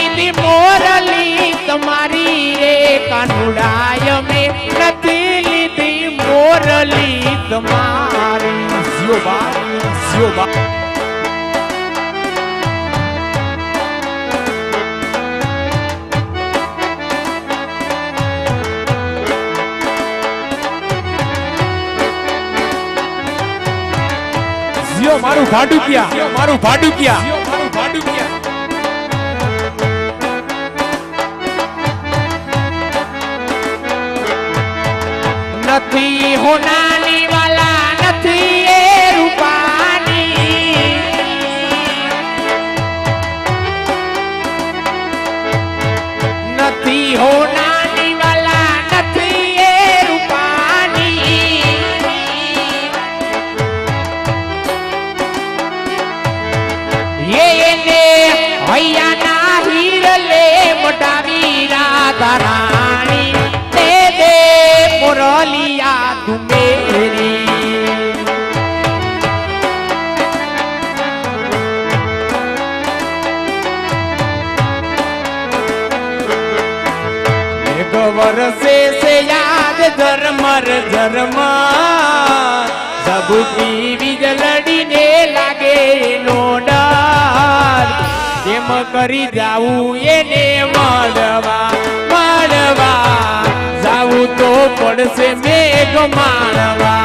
લીધી મોરલી તમારી રે કાનુડાય મેં નથી લીધી મોરલી તમારી શિવબા મારું ભાડુકિયા મારું ભાડુકિયા નથી હોનાની વાલા નથી એ રૂપાની નથી હોનાની વાલા નથી એ રૂપાની એને હૈયાના હીરલે મોટાવી રાધા રાણી દે દે મોરલિયા તું મેરી એક વર્ષે से याद झरमर झरमर सबकी વીજળી ને લાગે નો ડર કેમ કરી જાવું એને મળવા જાવું તો પડશે મેઘ માણવા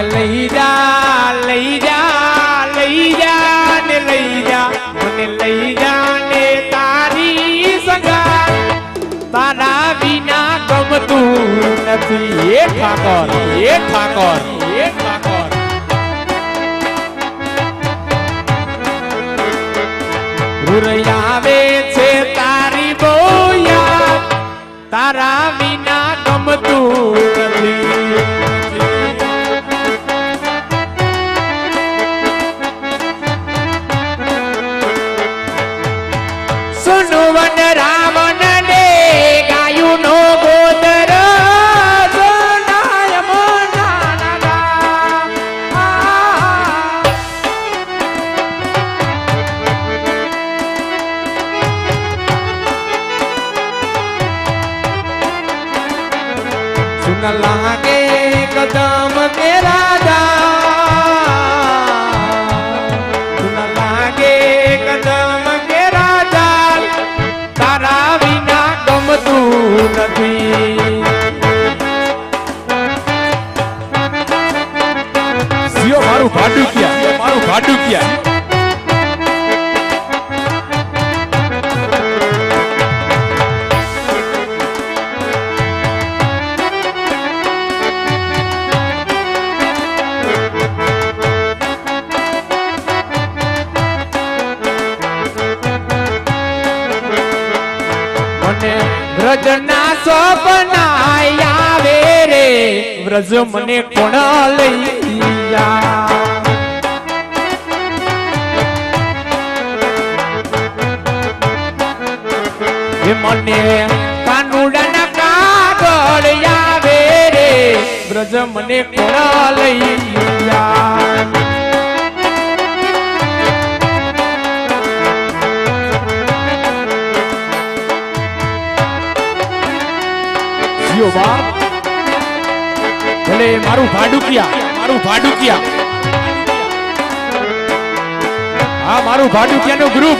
લઈ જા લઈ જા લઈ જા ને લઈ જા મને લઈ જા ને તારી સંગાત તારા વિના ગમતું નથી એ ઠાકોર એ ઠાકોર એ ઠાકોર રૂરૈયાવે છે તારી બોયા તારા વિના ગમતું નથી સુનવન રાવણ ને ગાયું નો ગોદર સોનાય મોનાના સુન લાગે કદમ કે રાજા સુન લાગે કદમ કે રાજા તારા વિના ગમતું નથી શિવ મારું ભાડુકિયા મારું ભાડુકિયા વ્રજના સપના આવે રે વ્રજ મને કોણ લઈ જા મને કાનુડાના કાગળ આવે રે વ્રજ મને કોણ લઈ જા ભલે મારું ભાડુકિયા હા મારું ભાડુકિયાનું ગ્રુપ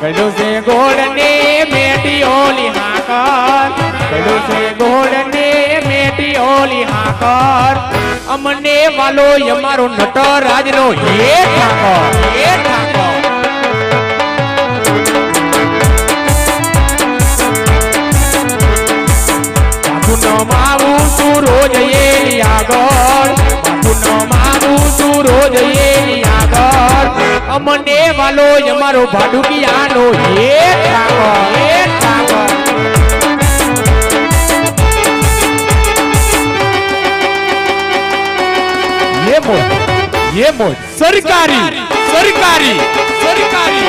કડો સે ગોળ ને મેટી ઓલી હાકર કડો સે ગોળ ને મેટી ઓલી હાકર અમને વાલો અમારો નટરાજ નો હે ઠાકોર હે ઠાકોર બાપુનો માવું તું રોજ એની આગળ બાપુનો માવું તું રોજ એની આગળ અમને વાલો અમારો ભાડુકિયાનો એ ઠાકોર ये मोज सरकारी सरकारी सरकारी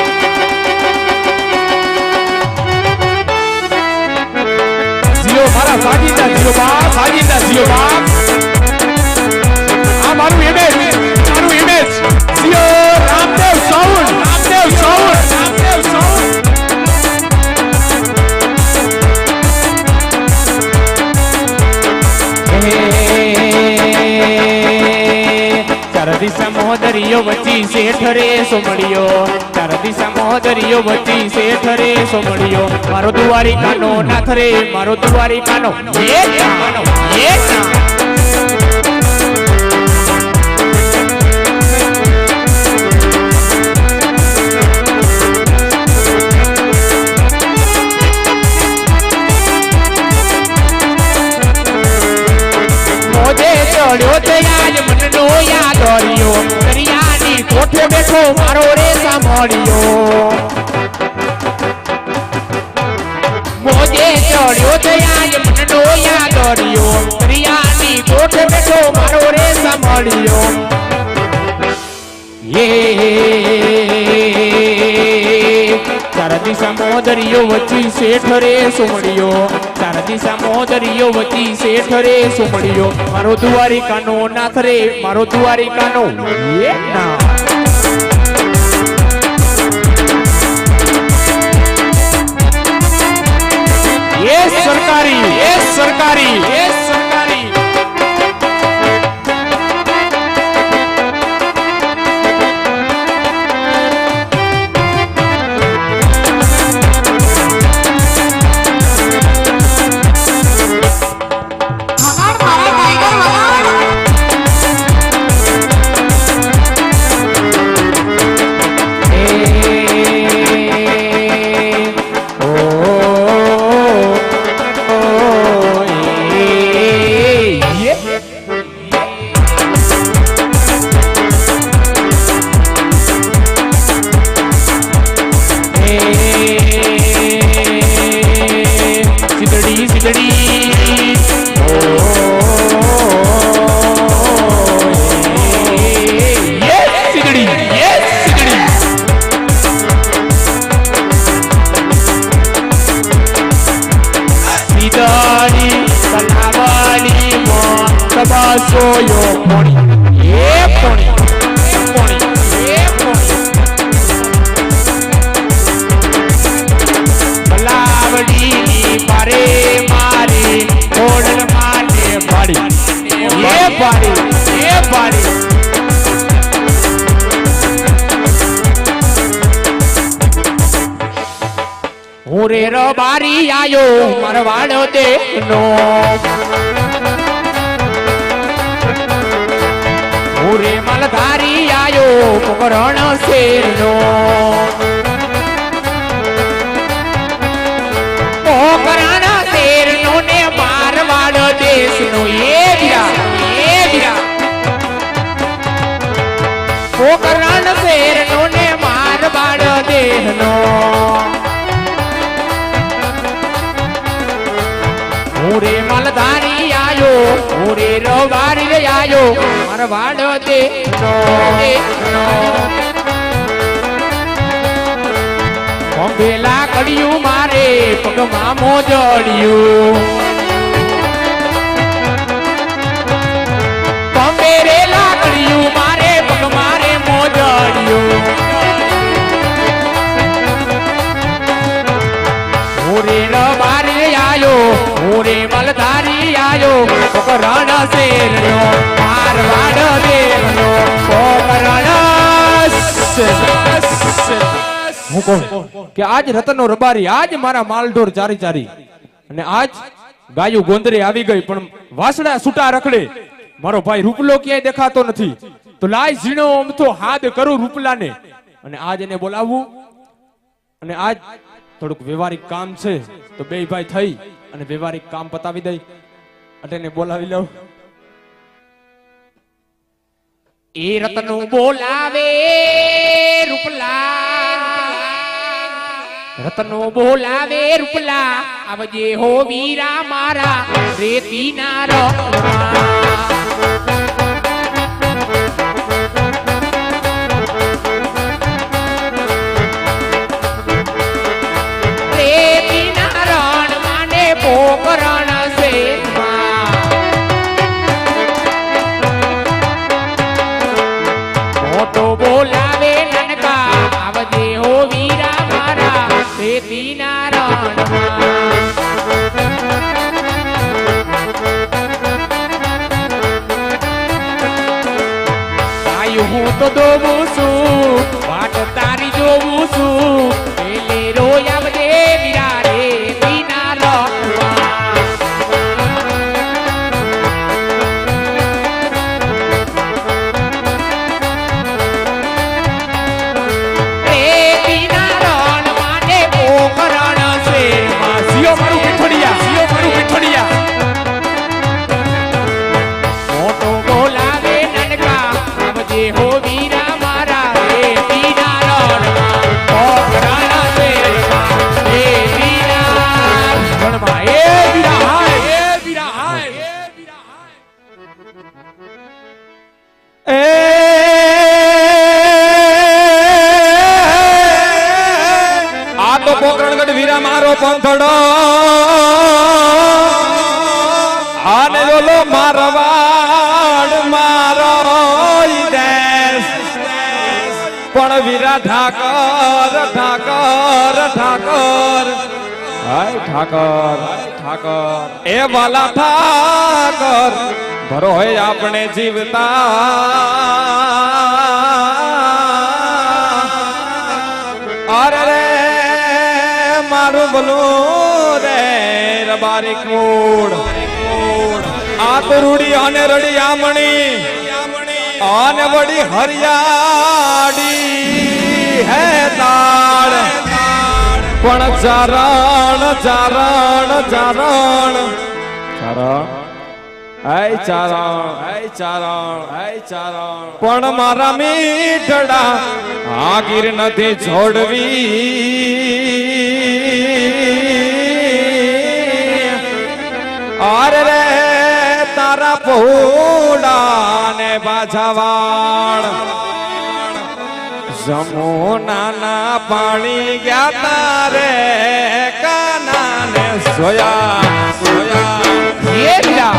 जियो मारा साजीदा जियो बाप आ मारू इमेज जियो रामदेव साउंड દિશા મોહદરિયો વચ્ચી શેઠ રે સોમળિયો ચાર દિશા મોહદરિયો વચ્ચી શેઠ રે સોમળિયો મારો દ્વારિકાનો નાથ રે મારો દ્વારિકાનો મોજે ચડ્યો તે આજ મનનો યાદ દરિયો દરિયાની કોઠે બેઠો મારો રે સાંભળ્યો મોજે ચડ્યો તે આજ મનનો યાદ દરિયો દરિયાની કોઠે બેઠો મારો રે સાંભળ્યો ચાર દિશા મોદરિયો વચ્ચી શેઠ રે સોમળિયો ચાર દિશા મોદરિયો વચ્ચી શેઠ રે સોમળિયો મારો દ્વારિકાનો નાથ રે મારો દ્વારિકાનો सरकारी સોયો પોણી બલાવડીની પારે મારી ઓડલ માને પાડી હું રે રબારી આયો મારવાડો દેનો રે મલધારી આયો પોકરણ શેરનો પોકરણ શેરનો ને મારવાડ દેશનો એ બીરા પોકરણ શેરનો ને મારવાડ દેશનો રે મલધારી આયો રે રવારી આયો મારવાડ દેશનો પંભેલા કડિયું મારે પગમાં મોજડિયું પંભેરેલા કડિયું મારે પગમાં રે મોજડિયું રે રવારી આયો રે મલધારી આયો પોકરણ શેરનો મારવાડ દેશનો પોકરણ હું કહું કે આજ રતનનો રબારી આજ મારા માલઢોર ચારી અને આજ ગાયું ગોંદરે આવી ગઈ પણ વાસણા છૂટા રખડે મારો ભાઈ રૂપલો ક્યાંય દેખાતો નથી તો લાય ઝીણો અમથો હાથ કરું રૂપલાને અને આજ એને બોલાવવું અને આજ થોડુંક વ્યવહારિક કામ છે તો બે ભાઈ થઈ અને વ્યવહારિક કામ પતાવી દઈ એટલે બોલાવી લઉં એ રતનું બોલાવે રૂપલા રતનો બોલાવે રૂપલા આવજે હો વીરા મારા રેતીના રણમાં રેતીના રણમાં ને પોકરણ શેતમાં મોટો બોલાવે નનકા આવજે હો વીરા મારા રેતીના રણમાં આયુ હું તો દોવું છું વાટ તારી જોવું છું પેલે રોય આવજે વીરા રેતીના રણમાં મોટો બોલાવે નનકા આવજે હો વીરા મારા રેતીના રણમાં પોકરણ શેરમાં એ વીરા રણમાં એ વીરા હાય એ વીરા હાય એ વીરા હાય આ તો પોકરણગઢ વીરા મારો પંથડો આને બોલો મારવાડ મારો દેશ પણ વીરા ઠાકર ઠાકર ઠાકર હાય ઠાકર ઠાકર એ વાલા ઠાકર ભરો હોય આપણે જીવતા અરે રે મારું બોલું રે રબારી કોડ આ તો રૂડી અને રડી આમણી અને વડી હરિયાળી હે તાળ પણ ચારણ ચારણ ચારણ ચારણ આય ચારણ આય ચારણ આય ચારણ પણ મારા મીઠડા આ ગીર નથી છોડવી અરે રે તારા પહોળા ને બાજાવાળ જમુનાના પાણી ગયા તારે કાના ને સોયા સોયા એ વીરા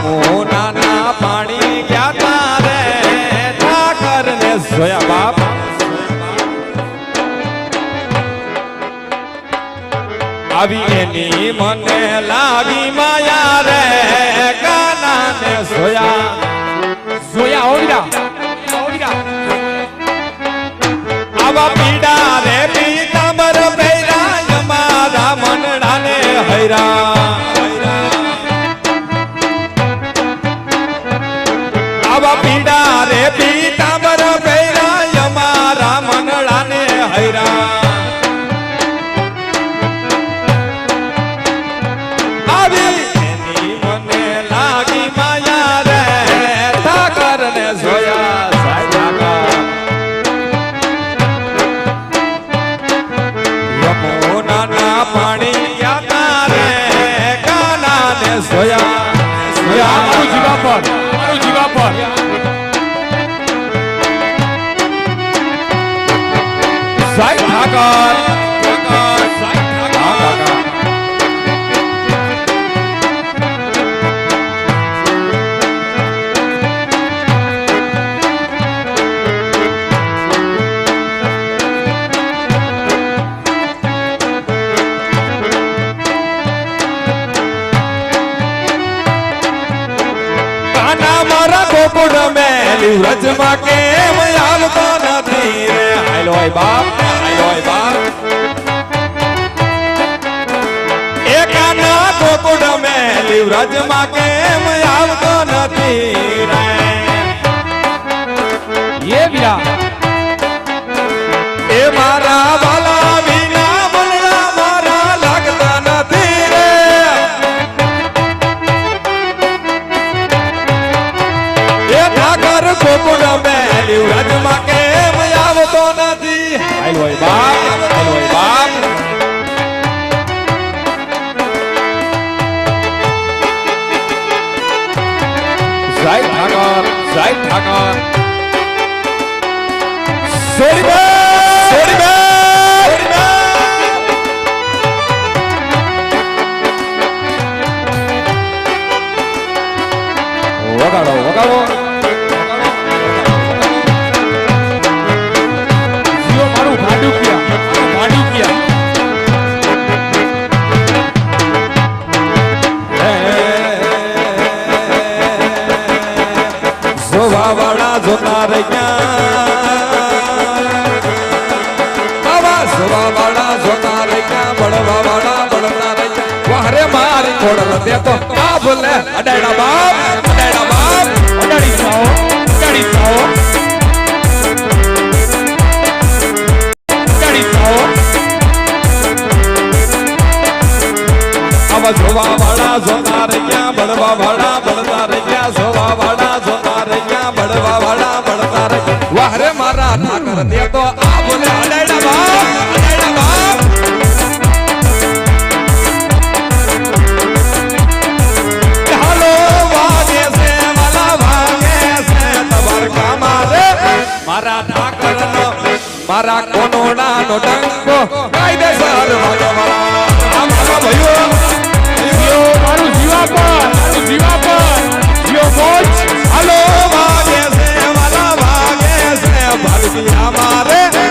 જમુનાના પાણી ગયા તારે ઠાકર ને સોયા બાપ આવી એની મને લાગી માયા રે કાના ને સોયા જોયા હો વીરા આવા પીડા રે પીતાંબર ભૈરા મારા મનડા ને હૈરા આવા પીડા રે પીતાંબર ભૈરા મારા મનડા ને હૈરા મારું જીવા પર સાઈ ઠાકર ગોકુળ મેલી વ્રજમાં કેમ આવતો નથી રે હાલો બાપ હાલો બાપ એકાના ગોકુળ મેલી વ્રજમાં કેમ આવતો નથી રે એ વીરા એ મારા વાલા વિના મનડા મારા લાગતા નથી રે એ ઠાકર ગોકુળ રાજમાં કેમ આવતો નથી હાલ હોય બાપ હાલ હોય બાપ જય ઠાકર જય ઠાકર સોરી વગાડો વગાડો જીઓ મારું ભાડુકિયા જોવા વાળા જોતા રહ્યા જોવા વાળા જોતા રહ્યા બળવા વાળા બળતા રહ્યા વાહરે મારી ખોડલ દે તો આ ભલે અડાડા બાપ અડાડી જાઓ અડાડી જાઓ અડાડી જાઓ આવા જોવા વાળા જોતા રહ્યા બળવા વાળા બળતા રહ્યા જોવા વાળા જોતા રહ્યા બળવા વાળા બળતા રહ્યા વાહરે મારા ઠાકર દે તો આ ભલે અડાડા બાપ મારા ઠાકર નો મારા કોનોડા નો ડંકો કાયદેસર વાગવાળા આ મારા ભાઈઓ જીઓ મારું જીવા જીઓ મોજ હાલો વાગે છે વાલા વાગે છે ભારતીય મારે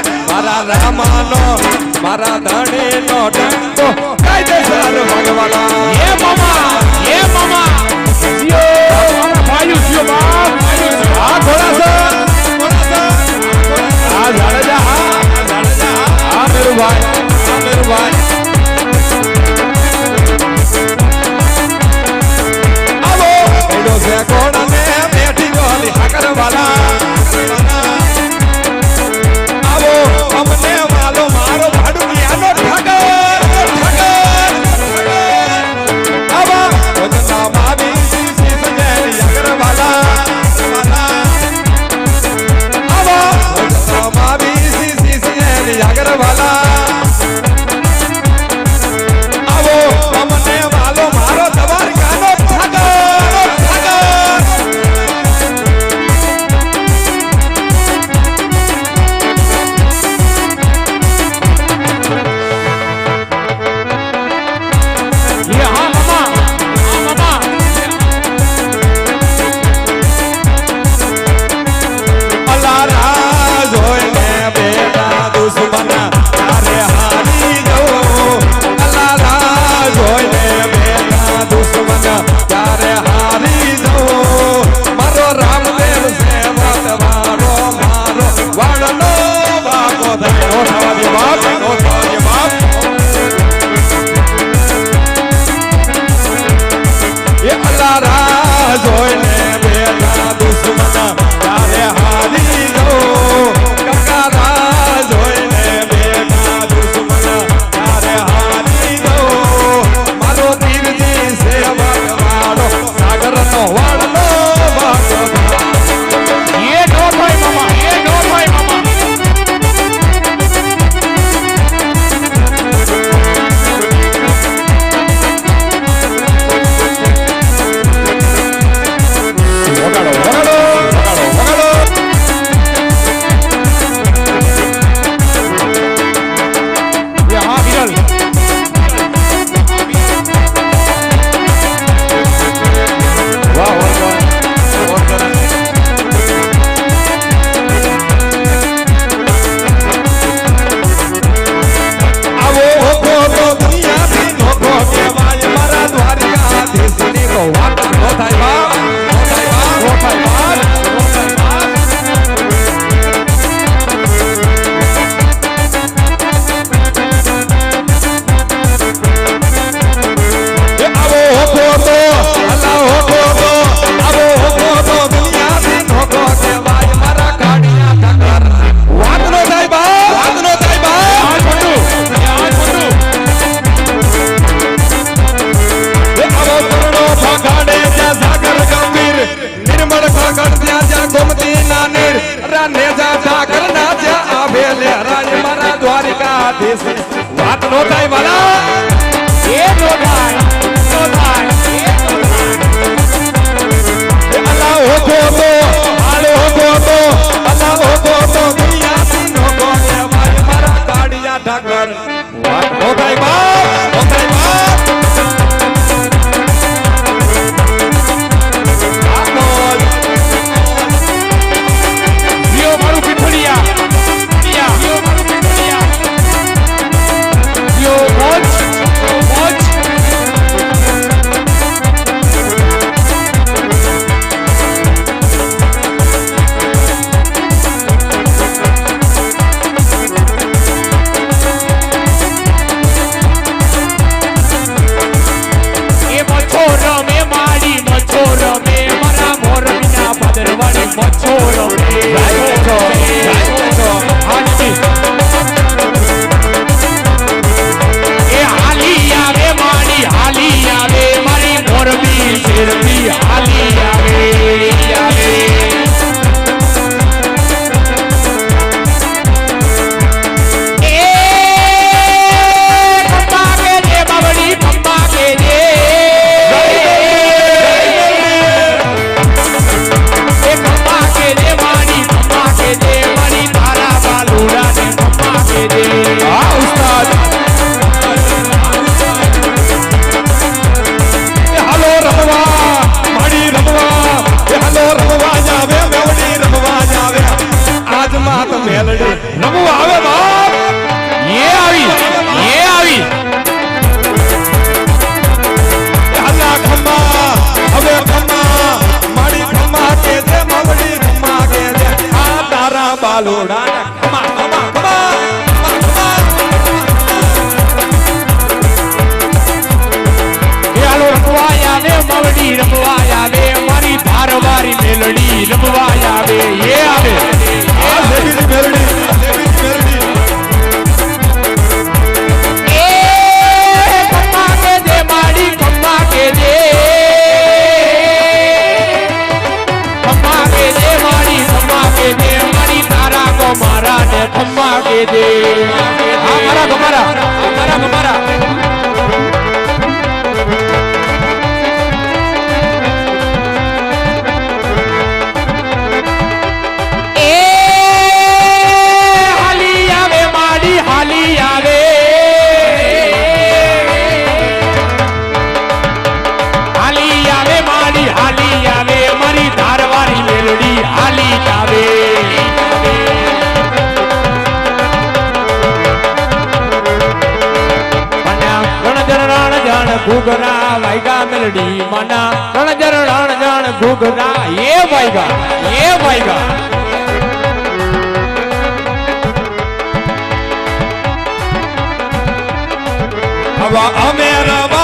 થાય વાલા એ નો થાય નો થાય એ નો થાય અલા હોકો તો હાલ હોકો તો અલા હોકો તો દુનિયાથી નો કોને ભાઈ મારા કાળિયા ઠાકર હો થાય બાપ હો થાય બાપ જીઓ મારું પીઠડિયા જીઓ મારું પીઠડિયા જીઓ મોજ મોજ એ મચ્છો રમે માડી મચ્છો રમે મારા મોરબીના ભાદરવાડી મચ્છો રમે હાજી એ હાલી આવે માડી હાલી આવે મારી મોરબી શેરડી હાલી આવે એ પપ્પા કે જે બાબડી પપ્પા કે જે એ પપ્પા કે જે મારી પપ્પા કે જે મારી તારા બાલુડા ને પપ્પા કે જે હા ઉસ્તાદ હાલો રમવા માડી રમવા હાલો રમવા જાવે મેવડી રમવા જાવે આજ માત મેલડી રમવા આવે બાપ એ આવી હાલા ખમ્મા હવે ખમ્મા માડી ખમ્મા કે છે મેવડી ખમ્મા કે છે આ તારા બાલોડા ખમ્મા ખમ્મા ખમ્મા એ હાલો રમવા આવે મવડી રમવા આવે મારી ધારવારી મેલડી રમવા આવે એ આવે આ દેવીની મેલડી દેવીની મેલડી એ પપ્પા કે જે માડી પપ્પા કે જે પપ્પા કે જે માડી પપ્પા કે જે મારી તારા કો મારા ને પપ્પા કે જે આ મારા ગમારા મારા ગમારા એ હાલી આવે માડી હાલી આવે હાલી આવે માડી હાલી આવે મારી ધારવારી મેલડી હાલી આવે રણ જાણ ઘૂઘરા વાયગા મેલડી મના રણ જાણ ઘૂઘરા એ વાયગા હવે અમે રવા